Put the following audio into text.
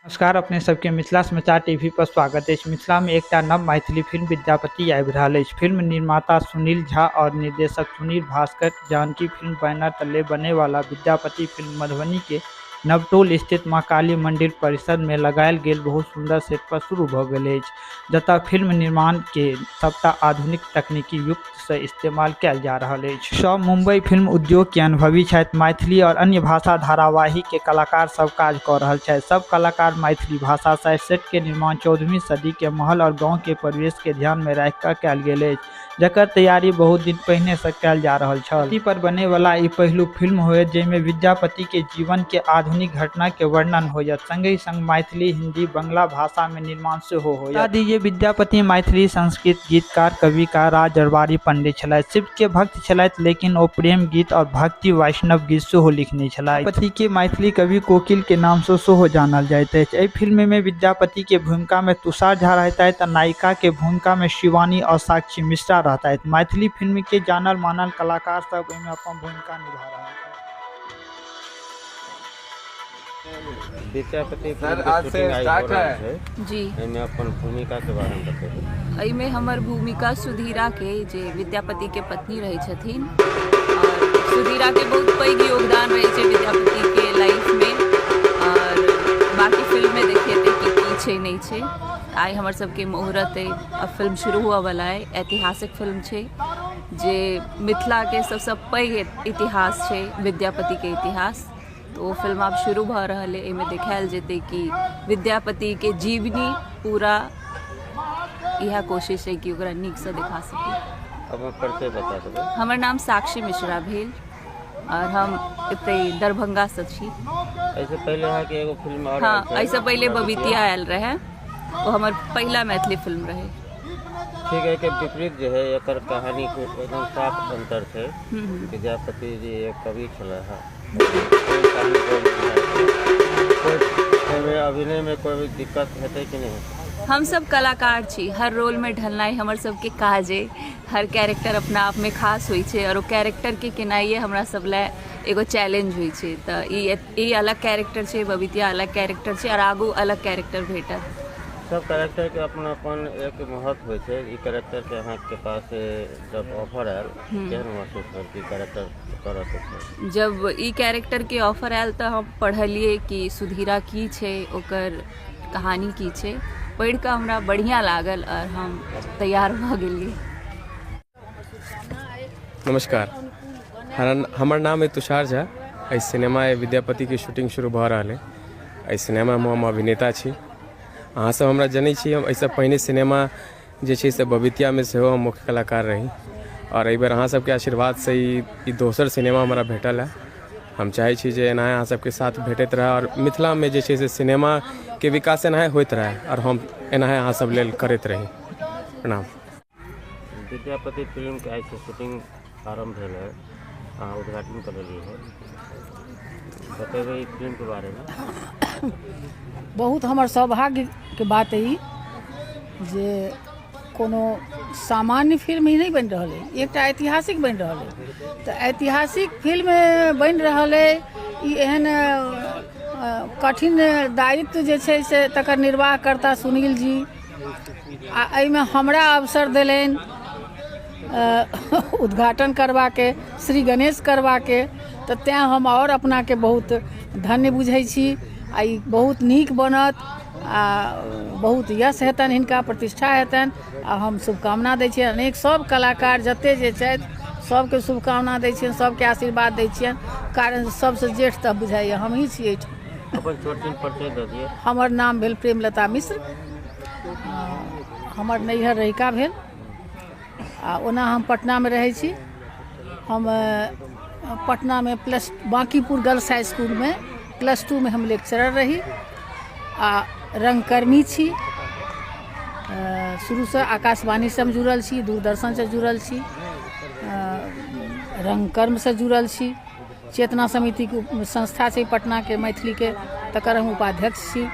नमस्कार, अपने सबके मिथिला समाचार टीवी पर स्वागत है। मिथिला में एक नव मैथिली फिल्म विद्यापति आबि रहल अछि। फिल्म निर्माता सुनील झा और निर्देशक सुनील भास्कर जानकी फिल्म बैनर तले बने वाला विद्यापति फिल्म मधुबनी के नवटोल स्थित मां काली मंदिर परिसर में लगायल गेल बहुत सुंदर सेट पर शुरू भ गेल अछि, जतऽ फिल्म निर्माण के सबटा आधुनिक तकनीकी युक्त से इस्तेमाल कयल जा रहल अछि। सब मुंबई फिल्म उद्योग के अनुभवी छथि। मैथिली और अन्य भाषा धारावाहिक के कलाकार सब काज कऽ रहल छथि। सब कलाकार मैथिली भाषा सेट के निर्माण 14वीं सदी के महल और गांव के परिवेश के ध्यान में राखि कऽ कयल गेल अछि, जकर तैयारी बहुत दिन पहिने से कयल जा रहल छल। इसी पर बने वाला ई पहिलु फिल्म होयत जैमे विद्यापति के जीवन के आधुनिक घटना के वर्णन होयत, संगे संग मैथिली, हिंदी, बांग्ला भाषा में निर्माण सेहो होयत। बता दीजिए, विद्यापति मैथिली संस्कृत गीतकार, कविकार, राज दरबारी पंडित छलथि। शिव के भक्त छलथि, लेकिन ओ प्रेम गीत और भक्ति वैष्णव गीत सेहो लिखने छलथि। विद्यापति के मैथिली कवि कोकिल के नाम से सेहो जानल जाइत अछि। एहि फिल्म में विद्यापति के भूमिका में तुषार झा रहतैथ, नायिका के भूमिका में शिवानी और साक्षी मिश्रा रहतैथ। मैथिली फिल्म के जानल मानल कलाकार सब एहिमे अपन भूमिका निभा रहल छथि। विद्यापति फिल्म के शूटिंग आई हो रहल है जी, एमे अपन भूमिका के बारे में बताइए। एहिमे हमर भूमिका सुधीरा के, जे विद्यापति के पत्नी रही छथिन, और सुधीरा के बहुत पैघ योगदान रहे छै विद्यापति के लाइफ में। और बाकी फिल्म में देखिए कि छै नहीं छै। आई हमर सबके मुहूर्त है, अब फिल्म शुरू हुआ वाला है। ऐतिहासिक फिल्म छै जे मिथिला के सबसे पैघ इतिहास छै, विद्यापति के इतिहास। तो वो फिल्म अब शुरू भ रहल है। एमे देखायल जेते कि विद्यापति के जीवनी पूरा यह कोशिश है कि ओकरा नीक से दिखा सके। अब परिचय बता देबै। हमर नाम साक्षी मिश्रा भेल और हम एते दरभंगा से छी। ऐसे पहले है कि एगो फिल्म और हाँ, ऐसे पहले बबीतिया आयल रहे, वो हमर पहला मैथिली फिल्म रहे। ठीक है कि विपरीत जो है एकर कहानी को एकदम साफ अंतर है। विद्यापति जी एक कवि छला है, अभिनय में कोई दिक्कत है कि नहीं? हम सब कलाकार छी, हर रोल में ढलनाई हमर सबके काज है। हर कैरेक्टर अपना आप में खास होई छे और वो कैरेक्टर के केनाइए हमरा सब ला एगो चैलेंज होई छे। तो ई अलग कैरेक्टर छे, बबीतिया अलग कैरेक्टर छे और आगू अलग कैरेक्टर भेटत। सब कैरेक्टर के अपना अपन एक महत्व होय छे। ई कैरेक्टर के अहाँ के पास जब ऑफर आयल, केहन महसूस करती कैरेक्टर करत छै? जब ई कैरेक्टर के ऑफर आयल तो हम पढ़लिए कि सुधीरा की छे, ओकर कहानी की छे। पढ़ के हमरा बढ़िया लागल और हम तैयार भ गेलिए। नमस्कार, हमर नाम है तुषार झा। इस सिनेमा विद्यापति की शूटिंग शुरू भ रहा है। इस सिनेमा में हम अभिनेता छी। अहाँ सब हमरा जनै छी, हम एहिसँ पहिने सिनेमा जे छै से बबीतिया में सेहो हम मुख्य कलाकार रही और एहि बेर अहाँ सबके आशीर्वाद से ई दोसर सिनेमा हमरा भेटल है। हम चाहे छी जे एना अहाँ सबके साथ भेटैत रहे और मिथिला में जे छै से सिनेमा के विकास एना होइत रहे और हम एना अहाँ सब लेल करैत रही। प्रणाम। विद्यापति फिल्म के आई शूटिंग आरंभ भेल है, अहाँ उद्घाटन कर रही है, बतेबै फिल्म के बारे में। बहुत हमर सौभाग्य के बात है जे कोनो सामान्य फिल्म ही नहीं बन रहा है, एक ऐतिहासिक बन रहा है। तो ऐतिहासिक फिल्म बन रहा है, एहन कठिन दायित्व जे छै से तकर निर्वाह करता सुनील जी। आ एहिमे हमरा अवसर देलनि उद्घाटन करवा के, श्री गणेश करवा के। तो तें हम और अपना के बहुत धन्य बुझै छी। आ ई बहुत नीक बनत, आ बहुत यश हेतन, हिनका प्रतिष्ठा हेतन। आ हम शुभकामना दै छियनि। अनेक सब कलाकार जते जे छथि सबके शुभकामना दै छियनि, सबके आशीर्वाद दै छियनि। कारण सबसे जेठ तऽ बुझाइए हम ही छियै। अपन छोट-छोट परिचय दऽ दिअ। हमर नाम भेल प्रेमलता मिश्र, हमर नैहर रहिका भेल। आ ओना हम पटना में रहै छी। हम पटना में बांकीपुर गर्ल्स हाई स्कूल में +2 में हम लेक्चरर रही आ रंगकर्मी छी। शुरू से आकाशवाणी से हम जुड़ल छी, दूरदर्शन से जुड़ल छी, रंगकर्म से जुड़ल छी। चेतना समिति के संस्था छै पटना के मैथिली के, तकर हम उपाध्यक्ष छी।